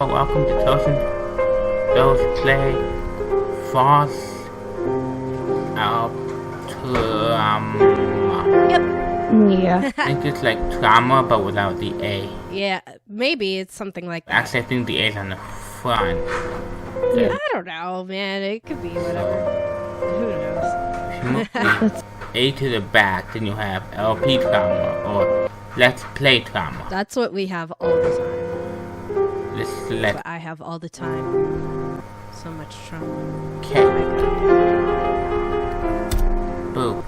Welcome to Tos and Thos play Fausts Alptraum. Yep. Yeah. I think it's like trauma, but without the A. Yeah, maybe it's something like that. Actually, I think the A's on the front. I don't know, man. It could be whatever. Who knows? A to the back, then you have LP trauma or Let's Play trauma. That's what we have all the time. Let's What I have all the time. So much trauma. Okay. Boop.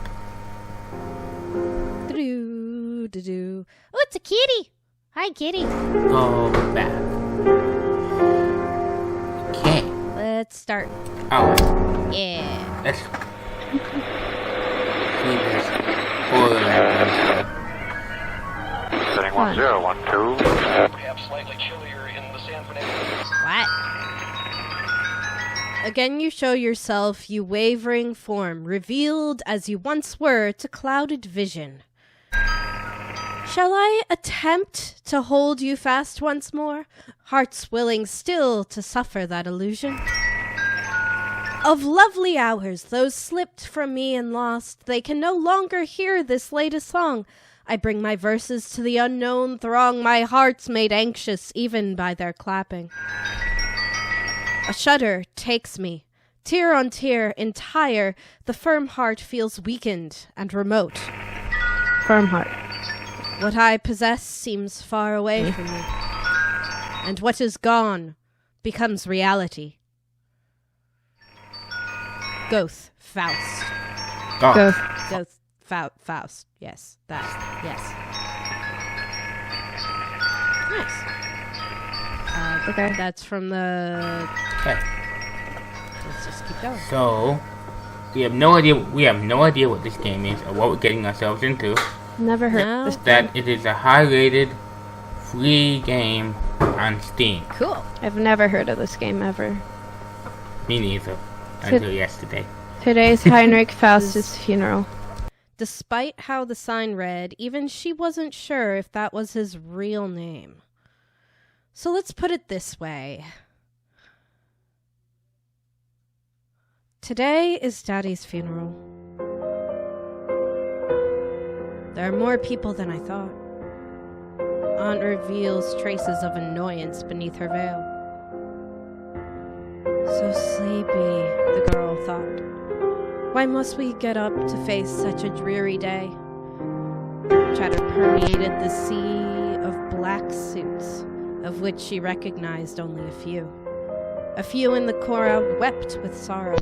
Do. Oh, it's a kitty. Hi, kitty. Go back. Okay. Let's start. Oh, Yeah. let's see this Borderlands. Setting 1012. Perhaps slightly chillier in the San Fernando. What? Again you show yourself, you wavering form, revealed as you once were to clouded vision. Shall I attempt to hold you fast once more, hearts willing still to suffer that illusion? Of lovely hours, those slipped from me and lost, they can no longer hear this latest song. I bring my verses to the unknown throng, my heart's made anxious even by their clapping. A shudder takes me, tear on tear, entire, the firm heart feels weakened and remote. Firm heart. What I possess seems far away from me, and what is gone becomes reality. Goth, Faust. Go. Goth, Faust. Yes, that. Yes. Nice. Okay. That's from the. Okay. Let's just keep going. So we have no idea what this game is or what we're getting ourselves into. Never heard No. this. That it is a high-rated free game on Steam. Cool. I've never heard of this game ever. Me neither. Until yesterday. Today's Heinrich Faust's funeral. Despite how the sign read, even she wasn't sure if that was his real name. So let's put it this way. Today is Daddy's funeral. There are more people than I thought. Aunt reveals traces of annoyance beneath her veil. So sleepy, the girl thought. Why must we get up to face such a dreary day? Chatter permeated the sea of black suits, of which she recognized only a few. A few in the crowd wept with sorrow.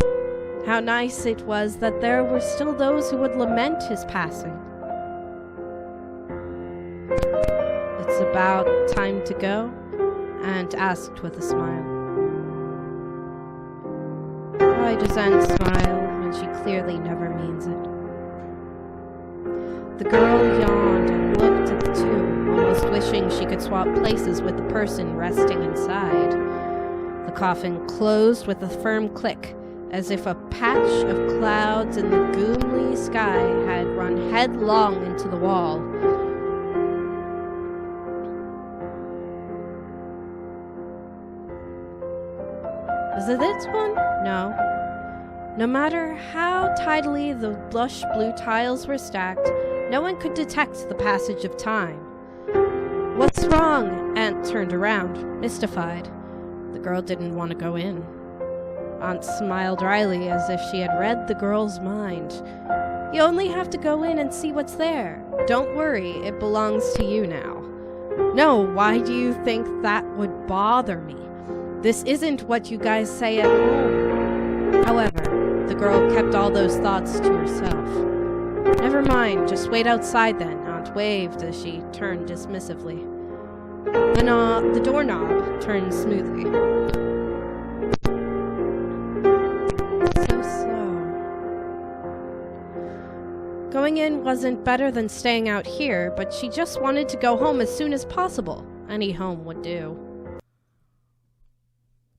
How nice it was that there were still those who would lament his passing. It's about time to go, Aunt asked with a smile. Why does Aunt smile when she clearly never means it? The girl yawned and looked at the tomb, almost wishing she could swap places with the person resting inside. The coffin closed with a firm click, as if a patch of clouds in the goomly sky had run headlong into the wall. Was it this one? No. No matter how tidily the lush blue tiles were stacked, no one could detect the passage of time. What's wrong? Aunt turned around, mystified. The girl didn't want to go in. Aunt smiled wryly as if she had read the girl's mind. You only have to go in and see what's there. Don't worry, it belongs to you now. No, why do you think that would bother me? This isn't what you guys say at home. However, the girl kept all those thoughts to herself. Never mind, just wait outside then, Aunt waved as she turned dismissively. The doorknob turned smoothly. So. Going in wasn't better than staying out here, but she just wanted to go home as soon as possible. Any home would do.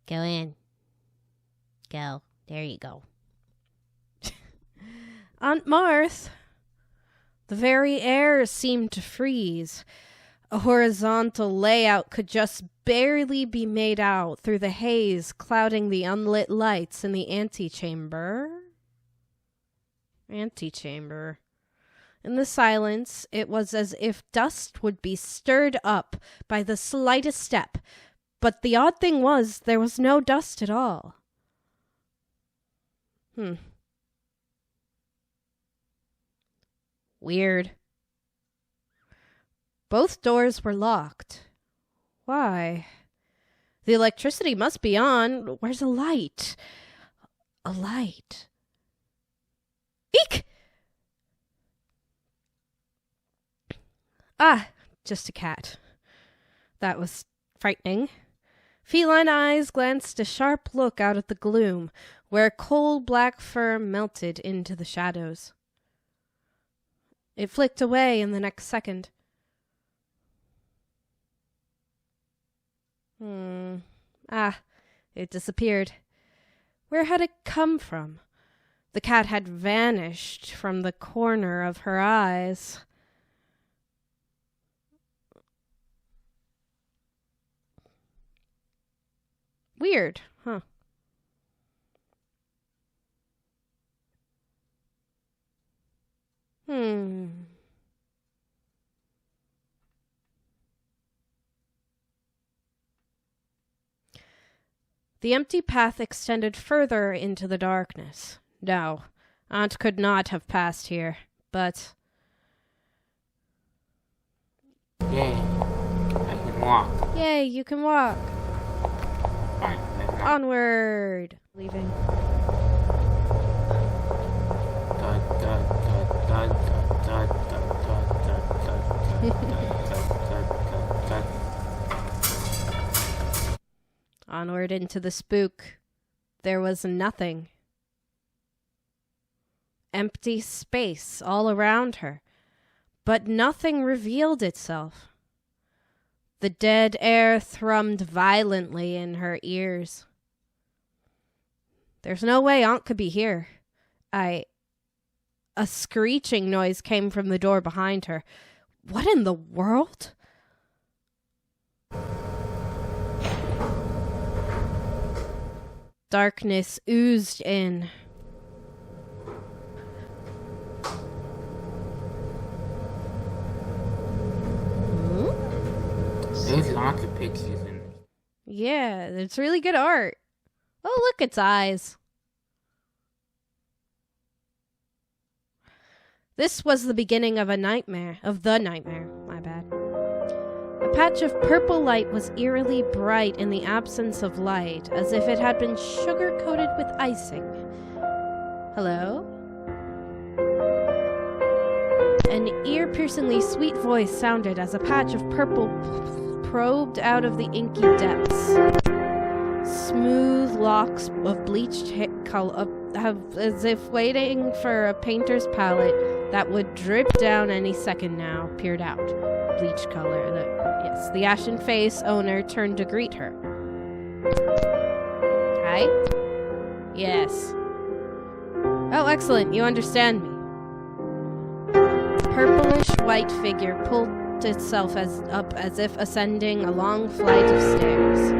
Go in. Go. There you go. Aunt Marth. The very air seemed to freeze. A horizontal layout could just barely be made out through the haze clouding the unlit lights in the antechamber. Antechamber. In the silence, it was as if dust would be stirred up by the slightest step, but the odd thing was there was no dust at all. Weird. Both doors were locked. Why? The electricity must be on. Where's a light? A light. Eek! Ah, just a cat. That was frightening. Feline eyes glanced a sharp look out at the gloom, where coal black fur melted into the shadows. It flicked away in the next second. It disappeared. Where had it come from? The cat had vanished from the corner of her eyes. Weird, huh? The empty path extended further into the darkness. No, Aunt could not have passed here, but... Yay, I can walk. Yay, you can walk. Fine, then Onward! Leaving. Onward into the spook. There was nothing. Empty space all around her, but nothing revealed itself. The dead air thrummed violently in her ears. There's no way Aunt could be here. A screeching noise came from the door behind her. What in the world? Darkness oozed in. There's lots of pictures in this. Yeah, it's really good art. Oh, look, its eyes. This was the beginning of the nightmare, my bad. A patch of purple light was eerily bright in the absence of light, as if it had been sugar-coated with icing. Hello? An ear-piercingly sweet voice sounded as a patch of purple probed out of the inky depths. Smooth locks of bleached color, as if waiting for a painter's palette that would drip down any second now, peered out. Bleached color. Yes, the ashen face owner turned to greet her. Hi? Yes. Oh, excellent. You understand me. Purplish white figure pulled itself up as if ascending a long flight of stairs.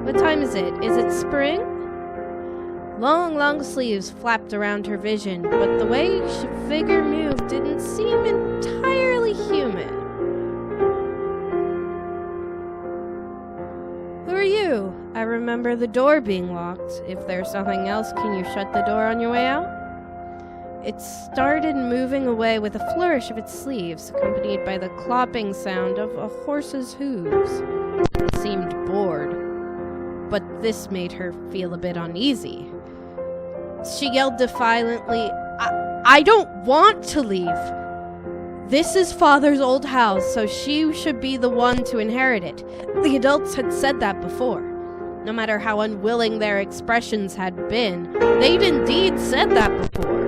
What time is it? Is it spring? Long sleeves flapped around her vision, but the way the figure moved didn't seem entirely human. Who are you? I remember the door being locked. If there's something else, can you shut the door on your way out? It started moving away with a flourish of its sleeves, accompanied by the clopping sound of a horse's hooves. It seemed bored, but this made her feel a bit uneasy. She yelled defiantly, I don't want to leave. This is Father's old house, so she should be the one to inherit it. The adults had said that before. No matter how unwilling their expressions had been, they'd indeed said that before.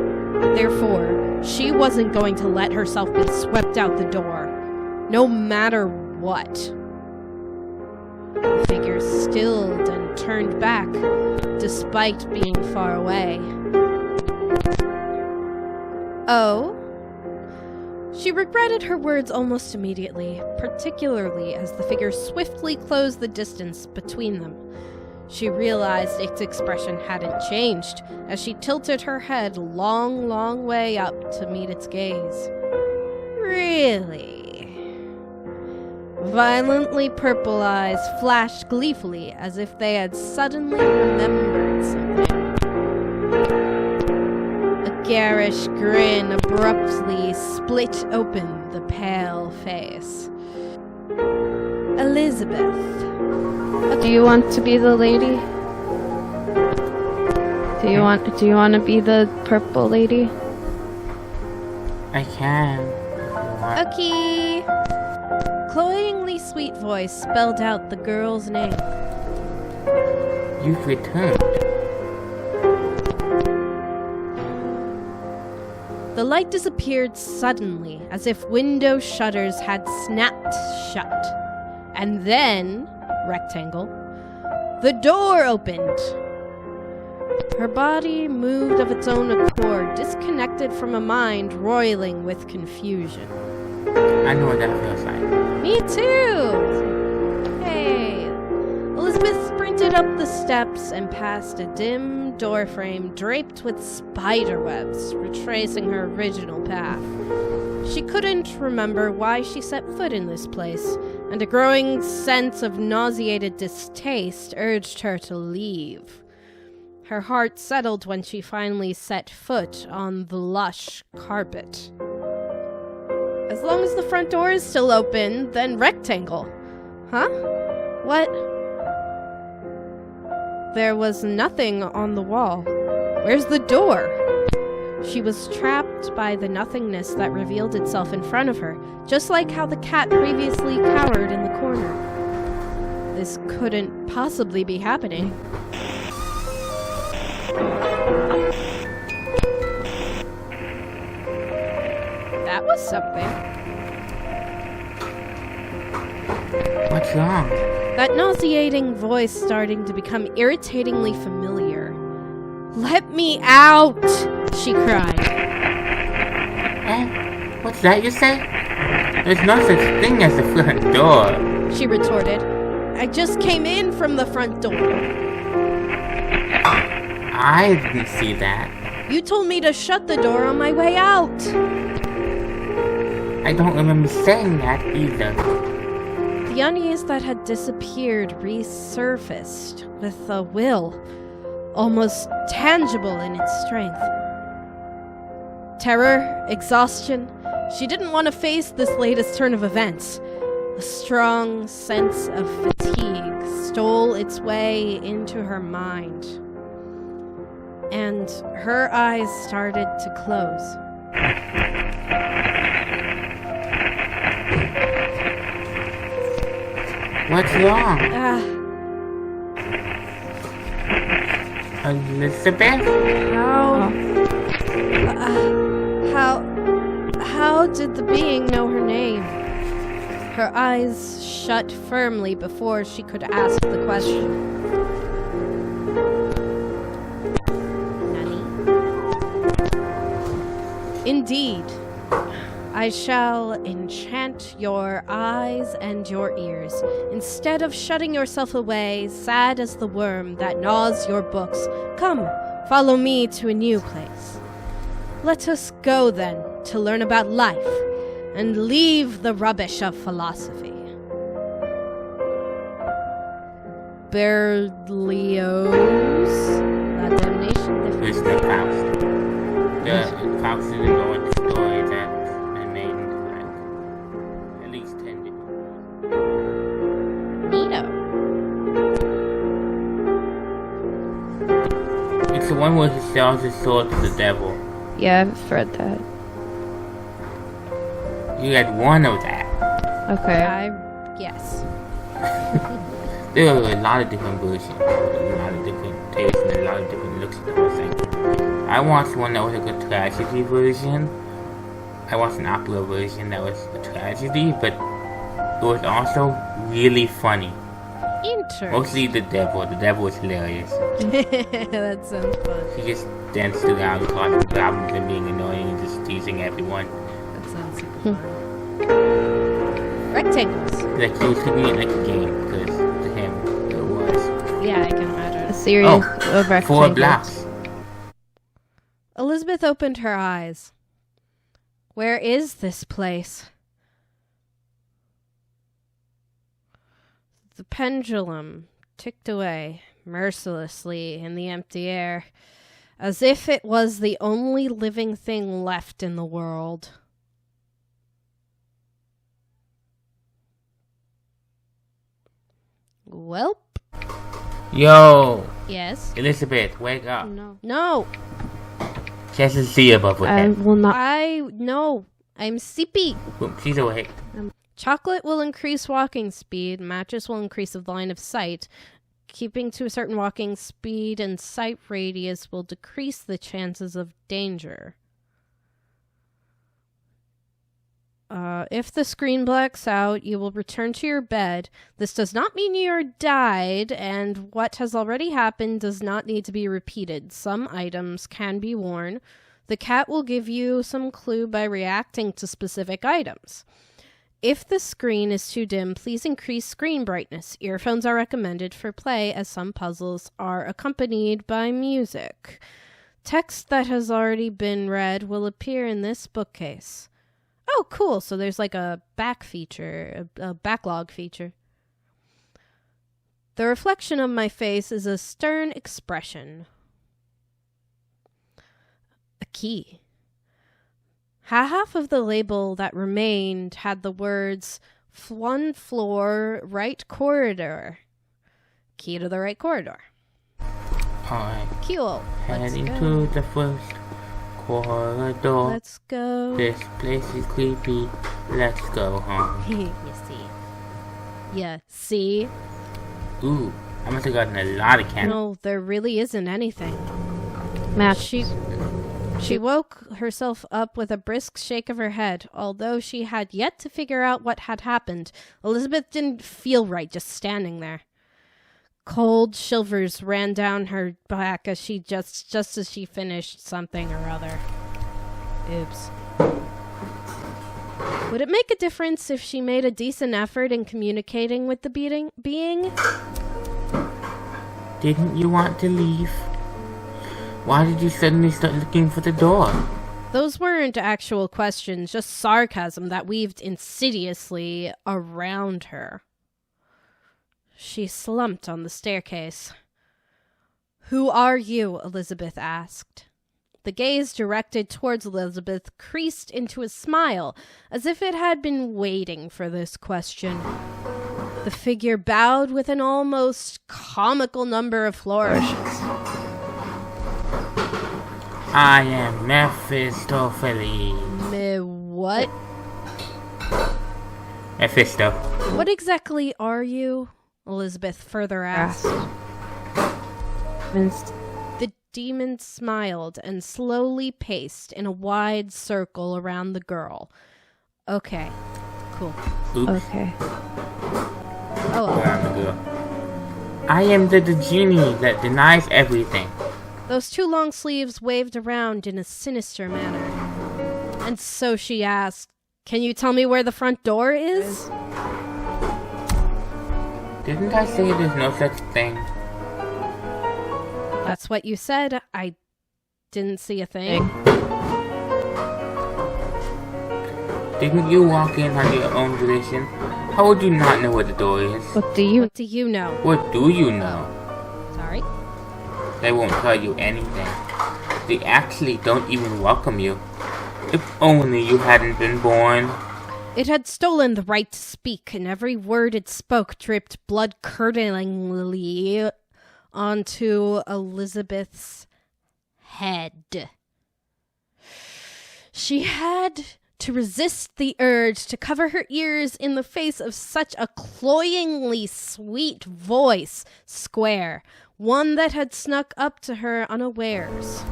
Therefore, she wasn't going to let herself be swept out the door, no matter what. The figure stilled and turned back, despite being far away. Oh? She regretted her words almost immediately, particularly as the figure swiftly closed the distance between them. She realized its expression hadn't changed as she tilted her head a long, long way up to meet its gaze. Really? Violently purple eyes flashed gleefully as if they had suddenly remembered something. A garish grin abruptly split open the pale face. Elizabeth. Do you want to be the lady? Do you want to be the purple lady? I can. Okay. Cloyingly sweet voice spelled out the girl's name. You've returned. The light disappeared suddenly, as if window shutters had snapped shut. And then, rectangle, the door opened. Her body moved of its own accord, disconnected from a mind roiling with confusion. I know what that feels like. Me too! Hey! Elizabeth sprinted up the steps and past a dim doorframe draped with spider webs, retracing her original path. She couldn't remember why she set foot in this place, and a growing sense of nauseated distaste urged her to leave. Her heart settled when she finally set foot on the lush carpet. As long as the front door is still open, then rectangle. Huh? What? There was nothing on the wall. Where's the door? She was trapped by the nothingness that revealed itself in front of her, just like how the cat previously cowered in the corner. This couldn't possibly be happening. That was something. What's wrong? That nauseating voice starting to become irritatingly familiar. "Let me out!" she cried. What's that you say? There's no such thing as the front door. She retorted. "I just came in from the front door. I didn't see that. You told me to shut the door on my way out." I don't remember saying that either. The unease that had disappeared resurfaced with a will, almost tangible in its strength. Terror, exhaustion. She didn't want to face this latest turn of events. A strong sense of fatigue stole its way into her mind. And her eyes started to close. What's wrong? Elizabeth? How did the being know her name? Her eyes shut firmly before she could ask the question. Nani? Indeed. I shall enchant your eyes and your ears, instead of shutting yourself away, sad as the worm that gnaws your books. Come, follow me to a new place. Let us go, then, to learn about life, and leave the rubbish of philosophy. Berlioz? La damnation de It's the Faust. The Faust is the Lord story that's been made into like at least 10 different ways. Neato. It's the one where he sells his sword to the devil. Yeah, I've read that. You had one of that. Okay. Yes. There are a lot of different versions, a lot of different tastes, and a lot of different looks at the whole thing. I watched one that was like a tragedy version. I watched an opera version that was a tragedy, but it was also really funny. Interesting. Mostly the devil. The devil was hilarious. That sounds fun. She just danced around causing problems and being annoying and just teasing everyone. That sounds super Rectangles. Like, he was treating it like a game, because to him, it was. Yeah, I can imagine. A series of rectangles. 4 blocks. Elizabeth opened her eyes. Where is this place? The pendulum ticked away mercilessly in the empty air, as if it was the only living thing left in the world. Welp. Yo! Yes? Elizabeth, wake up. No. She has to see above her I head. will not. No. I'm sleepy. Boom, she's awake. Chocolate will increase walking speed. Matches will increase the line of sight. Keeping to a certain walking speed and sight radius will decrease the chances of danger. If the screen blacks out, you will return to your bed. This does not mean you are died, and what has already happened does not need to be repeated. Some items can be worn. The cat will give you some clue by reacting to specific items. If the screen is too dim, please increase screen brightness. Earphones are recommended for play, as some puzzles are accompanied by music. Text that has already been read will appear in this bookcase. Oh, cool. So there's like a back feature, a backlog feature. The reflection of my face is a stern expression. A key. Half of the label that remained had the words, 1 floor, right corridor. Key to the right corridor. Alright. Cool. Heading to the first corridor. Let's go. This place is creepy. Let's go home. You see. Yeah, see? Ooh, I must have gotten a lot of candy. No, there really isn't anything. Match. She woke herself up with a brisk shake of her head. Although she had yet to figure out what had happened, Elizabeth didn't feel right just standing there. Cold shivers ran down her back as she just as she finished something or other. Oops. Would it make a difference if she made a decent effort in communicating with the being? Didn't you want to leave? Why did you suddenly start looking for the door? Those weren't actual questions, just sarcasm that weaved insidiously around her. She slumped on the staircase. Who are you? Elizabeth asked. The gaze directed towards Elizabeth creased into a smile, as if it had been waiting for this question. The figure bowed with an almost comical number of flourishes. I am Mephistopheles. What? Mephisto. What exactly are you? Elizabeth further asked. The demon smiled and slowly paced in a wide circle around the girl. Okay, cool. Oops. Okay. Oh, well. Around the girl. I am the genie that denies everything. Those 2 long sleeves waved around in a sinister manner. And so she asked, "Can you tell me where the front door is?" Didn't I say there's no such thing? That's what you said. I didn't see a thing. Didn't you walk in on your own volition? How would you not know where the door is? What do you... What do you know? What do you know? Sorry? They won't tell you anything. They actually don't even welcome you. If only you hadn't been born. It had stolen the right to speak, and every word it spoke dripped blood-curdlingly onto Elizabeth's head. She had to resist the urge to cover her ears in the face of such a cloyingly sweet voice, Square, one that had snuck up to her unawares.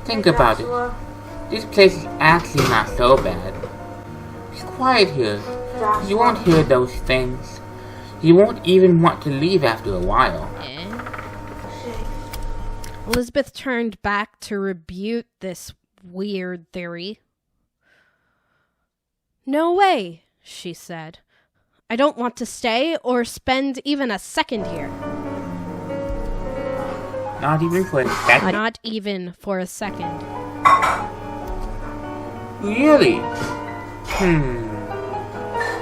Think about it. This place is actually not so bad. It's quiet here. You won't hear those things. You won't even want to leave after a while. Elizabeth turned back to rebuke this weird theory. No way, she said. I don't want to stay or spend even a second here. Not even for a second? Not even for a second. Really?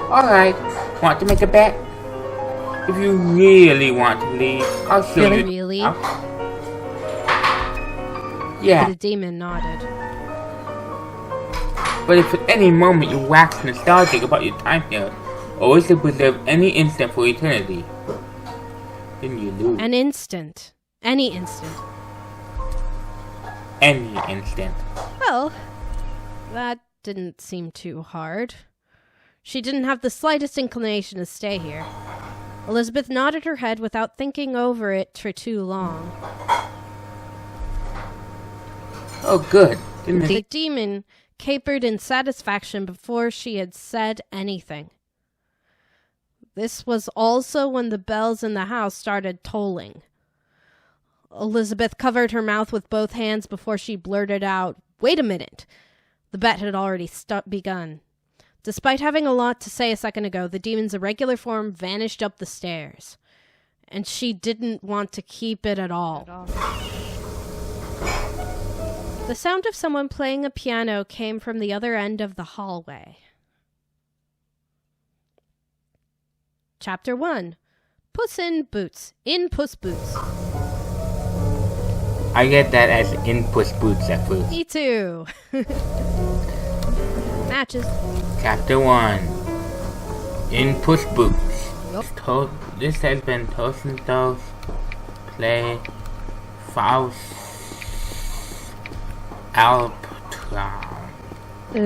Alright, want to make a bet? If you really want to leave, I'll show you. Really? Yeah. The demon nodded. But if at any moment you wax nostalgic about your time here, or wish to preserve any instant for eternity, then you lose. An instant. Any instant. Any instant. Well, that didn't seem too hard. She didn't have the slightest inclination to stay here. Elizabeth nodded her head without thinking over it for too long. Oh, good. The demon capered in satisfaction before she had said anything. This was also when the bells in the house started tolling. Elizabeth covered her mouth with both hands before she blurted out, "Wait a minute." The bet had already begun. Despite having a lot to say a second ago, the demon's irregular form vanished up the stairs. And she didn't want to keep it at all. The sound of someone playing a piano came from the other end of the hallway. Chapter 1. Puss in Boots. In Puss Boots. I get that as in Puss Boots at first. Me too. Matches. Chapter 1. In Puss Boots. This has been Tos and Thos play Fausts Alptraum.